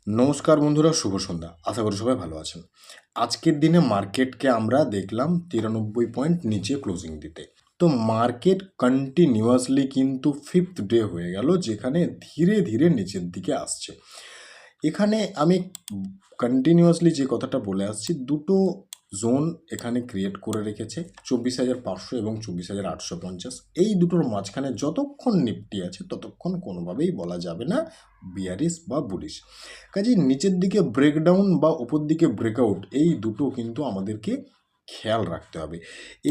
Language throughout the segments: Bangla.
নমস্কার বন্ধুরা, শুভ সন্ধ্যা। আশা করি সবাই ভালো আছেন। আজকের দিনে মার্কেটকে আমরা দেখলাম 93 পয়েন্ট নিচে ক্লোজিং দিতে। তো মার্কেট কন্টিনিউয়াসলি কিন্তু ফিফথ ডে হয়ে গেল, যেখানে ধীরে ধীরে নিচের দিকে আসছে। এখানে আমি কন্টিনিউয়াসলি যে কথাটা বলে আসছি, দুটো জোন এখানে ক্রিয়েট করে রেখেছে, 24,500 এবং 24,850। এই দুটোর মাঝখানে যতক্ষণ নিফটি আছে ততক্ষণ কোনোভাবেই বলা যাবে না বিয়ারিশ বা বুলিশ। কাজেই নিচের দিকে ব্রেকডাউন বা উপর দিকে ব্রেকআউট, এই দুটো কিন্তু আমাদেরকে খেয়াল রাখতে হবে।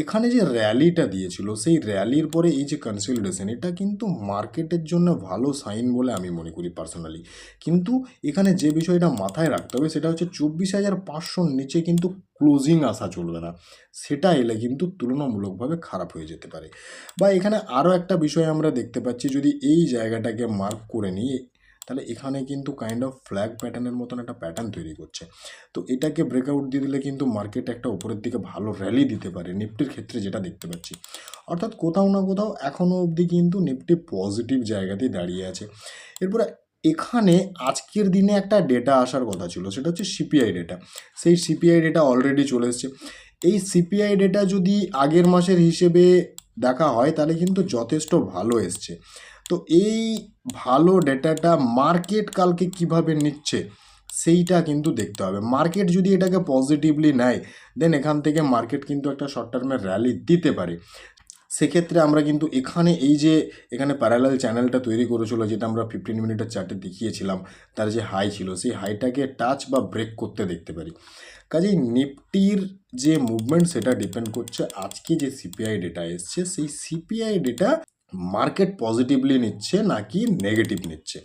এখানে যে র্যালিটা দিয়েছিল, সেই র্যালির পরে এই যে কনসলিডেশন, এটা কিন্তু মার্কেটের জন্য ভালো সাইন বলে আমি মনে করি পার্সোনালি। কিন্তু এখানে যে বিষয়টা মাথায় রাখতে হবে সেটা হচ্ছে 24,500 নিচে কিন্তু ক্লোজিং আসা চলবে না। সেটা এলে কিন্তু তুলনামূলকভাবে খারাপ হয়ে যেতে পারে। বা এখানে আরও একটা বিষয় আমরা দেখতে পাচ্ছি, যদি এই জায়গাটাকে মার্ক করে নিই, তাহলে এখানে কিন্তু কাইন্ড অফ ফ্ল্যাগ প্যাটার্নের মতন একটা প্যাটার্ন তৈরি করছে। তো এটাকে ব্রেকআউট দিয়ে দিলে কিন্তু মার্কেট একটা উপরের দিকে ভালো র্যালি দিতে পারে, নিফটির ক্ষেত্রে যেটা দেখতে পাচ্ছি। অর্থাৎ কোথাও না কোথাও এখনও অবধি কিন্তু নিফটি পজিটিভ জায়গাতেই দাঁড়িয়ে আছে। এরপরে এখানে আজকের দিনে একটা ডেটা আসার কথা ছিল, সেটা হচ্ছে সিপিআই ডেটা। সেই সিপিআই ডেটা অলরেডি চলে এসছে। এই সিপিআই ডেটা যদি আগের মাসের হিসেবে দেখা হয় তাহলে কিন্তু যথেষ্ট ভালো এসছে। তো এই ভালো ডেটাটা মার্কেট কালকে কিভাবে নিচ্ছে সেইটা কিন্তু দেখতে হবে। মার্কেট যদি এটাকে পজিটিভলি নেয়, দেন এখান থেকে মার্কেট কিন্তু একটা শর্ট টার্মের র্যালি দিতে পারে। সেক্ষেত্রে আমরা কিন্তু এখানে এই যে এখানে প্যারালাল চ্যানেলটা তৈরি করেছিল, যেটা আমরা 15 মিনিটের চার্টে দেখিয়েছিলাম, তার যে হাই ছিল সেই হাইটাকে টাচ বা ব্রেক করতে দেখতে পারি। কাজেই নিফটির যে মুভমেন্ট সেটা ডিপেন্ড করছে আজকে যে সিপিআই ডেটা এসছে, সেই সিপিআই ডেটা মার্কেট পজিটিভলি নিচ্ছে নাকি নেগেটিভ নিচ্ছে।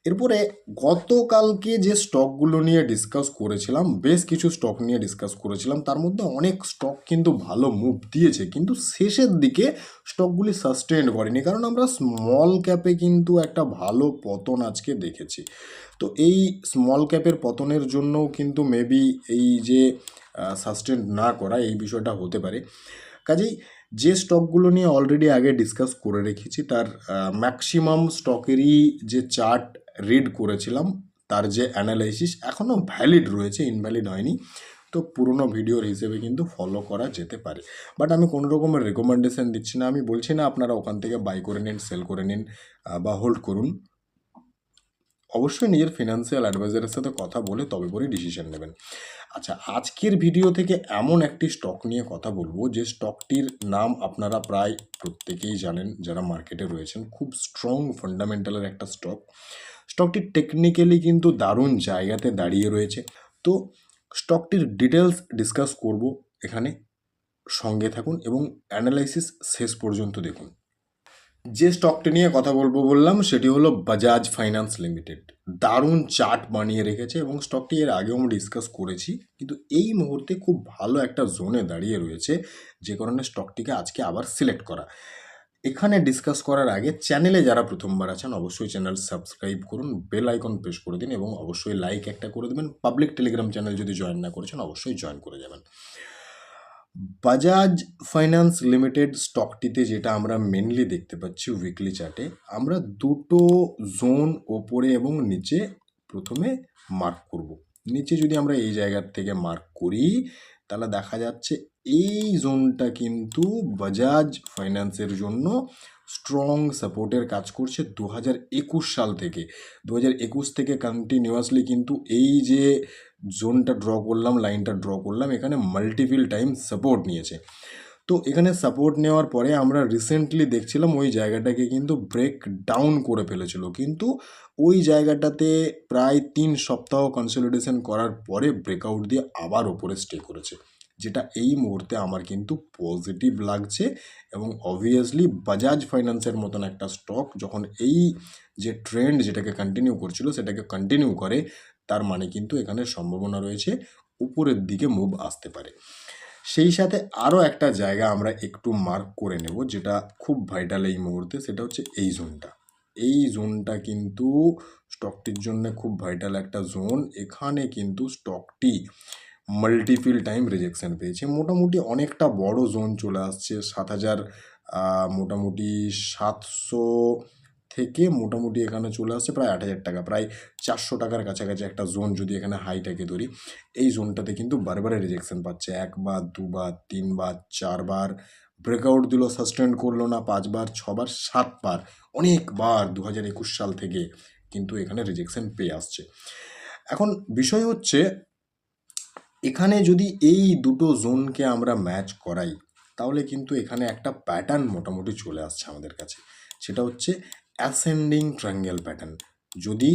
এরপরে গতকালকে যে স্টকগুলো নিয়ে ডিসকাস করেছিলাম, বেশ কিছু স্টক নিয়ে ডিসকাস করেছিলাম, তার মধ্যে অনেক স্টক কিন্তু ভালো মুভ দিয়েছে, কিন্তু শেষের দিকে স্টকগুলি সাস্টেন করেনি, কারণ আমরা স্মল ক্যাপে কিন্তু একটা ভালো পতন আজকে দেখেছি। তো এই স্মল ক্যাপের পতনের জন্যও কিন্তু মেবি এই যে সাস্টেন না করা, এই বিষয়টা হতে পারে। কাজেই যে স্টকগুলো নিয়ে অলরেডি আগে ডিসকাস করে রেখেছি, তার ম্যাক্সিমাম স্টকেরই যে চার্ট রিড করেছিলাম, তার যে অ্যানালাইসিস এখনও ভ্যালিড রয়েছে, ইনভ্যালিড হয়নি। তো পুরনো ভিডিওর হিসেবে কিন্তু ফলো করা যেতে পারে। বাট আমি কোনো রকমের রেকমেন্ডেশন দিচ্ছি না, আমি বলছি না আপনারা ওখান থেকে বাই করে নিন, সেল করে নিন বা হোল্ড করুন। অবশ্যই নিজের ফিনান্সিয়াল অ্যাডভাইজারের সাথে কথা বলে তবে পরে ডিসিশন নেবেন। আচ্ছা, আজকের ভিডিও থেকে এমন একটি স্টক নিয়ে কথা বলবো, যে স্টকটির নাম আপনারা প্রায় প্রত্যেকেই জানেন যারা মার্কেটে রয়েছেন। খুব স্ট্রং ফান্ডামেন্টালের একটা স্টক। স্টকটি টেকনিক্যালি কিন্তু দারুণ জায়গাতে দাঁড়িয়ে রয়েছে। তো স্টকটির ডিটেলস ডিসকাস করব এখানে, সঙ্গে থাকুন এবং অ্যানালাইসিস শেষ পর্যন্ত দেখুন। যে স্টকটি নিয়ে কথা বলবো বললাম, সেটি হলো বাজাজ ফাইন্যান্স লিমিটেড। দারুণ চার্ট বানিয়ে রেখেছে এবং স্টকটি এর আগেও আমরা ডিসকাস করেছি, কিন্তু এই মুহূর্তে খুব ভালো একটা জোনে দাঁড়িয়ে রয়েছে, যে কারণে স্টকটিকে আজকে আবার সিলেক্ট করা। এখানে ডিসকাস করার আগে চ্যানেলে যারা প্রথমবার আছেন অবশ্যই চ্যানেল সাবস্ক্রাইব করুন, বেল আইকন প্রেস করে দিন এবং অবশ্যই লাইক একটা করে দেবেন। পাবলিক টেলিগ্রাম চ্যানেল যদি জয়েন না করেছেন অবশ্যই জয়েন করে যাবেন। বাজাজ ফাইন্যান্স লিমিটেড স্টকটিতে যেটা আমরা মেনলি দেখতে পাচ্ছি উইকলি চার্টে, আমরা দুটো জোন ওপরে এবং নিচে প্রথমে মার্ক করব। নিচে যদি আমরা এই জায়গার থেকে মার্ক করি, তাহলে দেখা যাচ্ছে এই জোনটা কিন্তু বাজাজ ফাইন্যান্সের জন্য স্ট্রং সাপোর্টের কাজ করছে 2021 সাল থেকে। 2021 থেকে কন্টিনিউয়াসলি কিন্তু এই যে জোনটা ড্র করলাম, লাইনটা ড্র করলাম, এখানে মাল্টিপল টাইম সাপোর্ট নিয়েছে। তো এখানে সাপোর্ট নেওয়ার পরে আমরা রিসেন্টলি দেখছিলাম ওই জায়গাটাকে কিন্তু ব্রেক ডাউন করে ফেলেছিল, কিন্তু ওই জায়গাটাতে প্রায় 3 সপ্তাহ কনসলিডেশন করার পরে ব্রেকআউট দিয়ে আবার ওপরে স্টে করেছে, যেটা এই মুহূর্তে আমার কিন্তু পজিটিভ লাগছে। এবং অবভিয়াসলি বাজাজ ফাইন্যান্সের মতন একটা স্টক যখন এই যে ট্রেন্ড যেটাকে কন্টিনিউ করছিল সেটাকে কন্টিনিউ করে, তার মানে কিন্তু এখানে সম্ভাবনা রয়েছে উপরের দিকে মুভ আসতে পারে। সেই সাথে আরও একটা জায়গা আমরা একটু মার্ক করে নেব, যেটা খুব ভাইটাল এই মুহূর্তে, সেটা হচ্ছে এই জোনটা। এই জোনটা কিন্তু স্টকটির জন্য খুব ভাইটাল একটা জোন। এখানে কিন্তু স্টকটি মাল্টিপল টাইম রিজেকশন পেয়েছে, মোটামুটি অনেকটা বড় জোন চলে আসছে, 7,000 মোটামুটি থেকে মোটামুটি এখানে চলে আসছে প্রায় 8,000 টাকা, প্রায় 400 টাকার কাছাকাছি একটা জোন যদি এখানে হাইটাকে ধরি। এই জোনটাতে কিন্তু বারবারে রিজেকশন পাচ্ছে, 1 বার 2 বার 3 বার 4 বার ব্রেকআউট দিল, সাস্টেন্ড করলো না, 5 বার 6 বার 7 বার, অনেকবার 2021 সাল থেকে কিন্তু এখানে রিজেকশন পেয়ে আসছে। এখন বিষয় হচ্ছে এখানে যদি এই দুটো জোনকে আমরা ম্যাচ করাই তাহলে কিন্তু এখানে একটা প্যাটার্ন মোটামুটি চলে আসছে আমাদের কাছে, সেটা হচ্ছে অ্যাসেন্ডিং ট্রায়াঙ্গেল প্যাটার্ন। যদি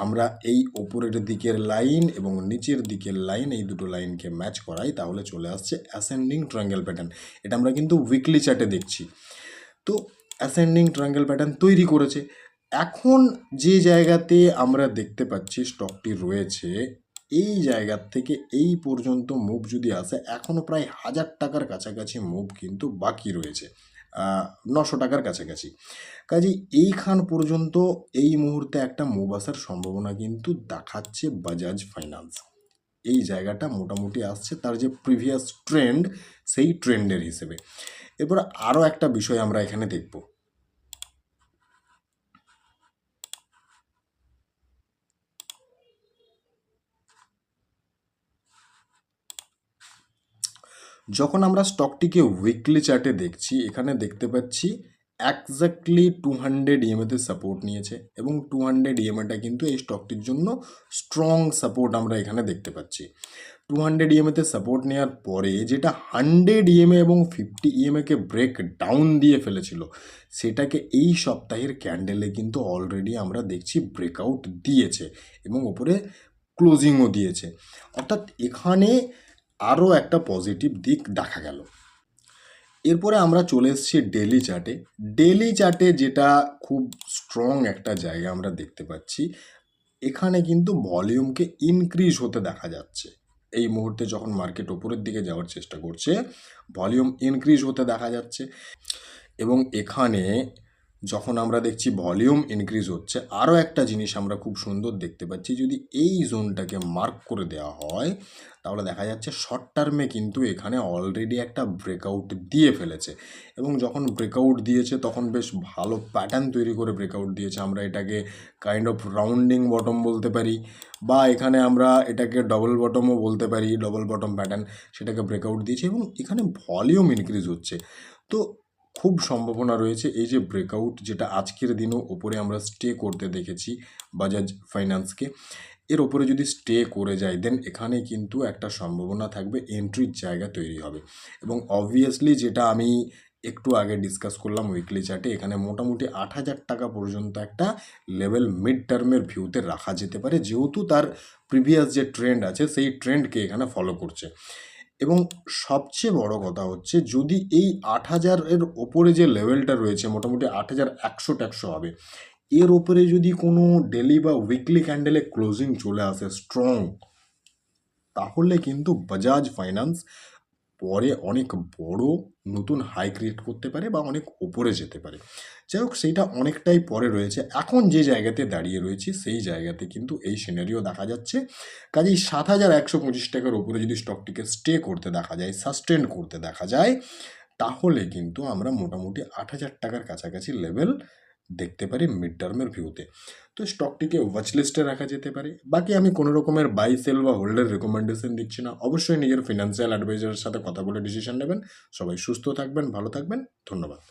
আমরা এই ওপরের দিকের লাইন এবং নিচের দিকের লাইন, এই দুটো লাইনকে ম্যাচ করাই তাহলে চলে আসছে অ্যাসেন্ডিং ট্রায়াঙ্গেল প্যাটার্ন। এটা আমরা কিন্তু উইকলি চার্টে দেখছি। তো অ্যাসেন্ডিং ট্রায়াঙ্গেল প্যাটার্ন তৈরি করেছে। এখন যে জায়গাতে আমরা দেখতে পাচ্ছি স্টকটি রয়েছে, এই জায়গার থেকে এই পর্যন্ত মুভ যদি আসে, এখনও প্রায় 1,000 টাকার কাছাকাছি মুভ কিন্তু বাকি রয়েছে, 900 টাকার কাছাকাছি। কাজেই এইখান পর্যন্ত এই মুহূর্তে একটা মুভ আসার সম্ভাবনা কিন্তু দেখাচ্ছে বাজাজ ফাইন্যান্স। এই জায়গাটা মোটামুটি আসছে তার যে প্রিভিয়াস ট্রেন্ড, সেই ট্রেন্ডের হিসেবে। এরপর আরও একটা বিষয় আমরা এখানে দেখব। যখন আমরা স্টকটিকে উইকলি চার্টে দেখছি, এখানে দেখতে পাচ্ছি একজাক্টলি 200 ইএমএতে সাপোর্ট নিয়েছে এবং 200 ইএমএটা কিন্তু এই স্টকটির জন্য স্ট্রং সাপোর্ট আমরা এখানে দেখতে পাচ্ছি। 200 ইএমএতে সাপোর্ট নেওয়ার পরে যেটা 100 ইএমএ এবং 50 ইএমএকে ব্রেক ডাউন দিয়ে ফেলেছিল, সেটাকে এই সপ্তাহের ক্যান্ডেলে কিন্তু অলরেডি আমরা দেখছি ব্রেকআউট দিয়েছে এবং ওপরে ক্লোজিংও দিয়েছে। অর্থাৎ এখানে আরও একটা পজিটিভ দিক দেখা গেল। এরপরে আমরা চলে এসেছি ডেলি চার্টে। ডেলি চার্টে যেটা খুব স্ট্রং একটা জায়গা আমরা দেখতে পাচ্ছি, এখানে কিন্তু ভলিউমকে ইনক্রিজ হতে দেখা যাচ্ছে। এই মুহূর্তে যখন মার্কেট ওপরের দিকে যাওয়ার চেষ্টা করছে, ভলিউম ইনক্রিজ হতে দেখা যাচ্ছে। এবং এখানে যখন আমরা দেখছি ভলিউম ইনক্রিজ হচ্ছে, আরও একটা জিনিস আমরা খুব সুন্দর দেখতে পাচ্ছি, যদি এই জোনটাকে মার্ক করে দেওয়া হয় তাহলে দেখা যাচ্ছে শর্ট টার্মে কিন্তু এখানে অলরেডি একটা ব্রেকআউট দিয়ে ফেলেছে এবং যখন ব্রেকআউট দিয়েছে তখন বেশ ভালো প্যাটার্ন তৈরি করে ব্রেকআউট দিয়েছে। আমরা এটাকে কাইন্ড অফ রাউন্ডিং বটম বলতে পারি, বা এখানে আমরা এটাকে ডবল বটমও বলতে পারি, ডবল বটম প্যাটার্ন, সেটাকে ব্রেকআউট দিয়েছে এবং এখানে ভলিউম ইনক্রিজ হচ্ছে। তো খুব সম্ভাবনা রয়েছে এই যে ব্রেকআউট, যেটা আজকের দিনও ওপরে আমরা স্টে করতে দেখেছি বাজাজ ফাইন্যান্সকে, এর ওপরে যদি স্টে করে যায় দেন এখানে কিন্তু একটা সম্ভাবনা থাকবে এন্ট্রির জায়গা তৈরি হবে। এবং অবভিয়াসলি যেটা আমি একটু আগে ডিসকাস করলাম উইকলি চার্টে, এখানে মোটামুটি 8,000 টাকা পর্যন্ত একটা লেভেল মিড টার্মের ভিউতে রাখা যেতে পারে, যেহেতু তার প্রিভিয়াস যে ট্রেন্ড আছে সেই ট্রেন্ডকে এখানে ফলো করছে। এবং সবচেয়ে বড় কথা হচ্ছে যদি এই 8,000-এর ওপরে যে লেভেলটা রয়েছে, মোটামুটি 8,100 হবে, এর ওপরে যদি কোনো ডেলি বা উইকলি ক্যান্ডেলে ক্লোজিং চলে আসে স্ট্রং, তাহলে কিন্তু বাজাজ ফাইন্যান্স পরে অনেক বড় নতুন হাই ক্রিয়েট করতে পারে বা অনেক ওপরে যেতে পারে। যাই হোক, সেইটা অনেকটাই পরে রয়েছে। এখন যে জায়গাতে দাঁড়িয়ে রয়েছি সেই জায়গাতে কিন্তু এই সিনারিও দেখা যাচ্ছে। কাজেই 7,125 টাকার ওপরে যদি স্টকটিকে স্টে করতে দেখা যায়, সাস্টেন করতে দেখা যায়, তাহলে কিন্তু আমরা মোটামুটি 8,000 টাকার কাছাকাছি লেভেল দেখতে পারি মিড টার্মের ভিউতে। তো স্টকটিকে ওয়াচ লিস্টে রাখা যেতে পারে। বাকি আমি কোনো রকমের বাই সেল বা হোল্ডের রেকমেন্ডেশন দিচ্ছি না। অবশ্যই নিজের ফিনান্সিয়াল অ্যাডভাইজারের সাথে কথা বলে ডিসিশন নেবেন। সবাই সুস্থ থাকবেন, ভালো থাকবেন। ধন্যবাদ।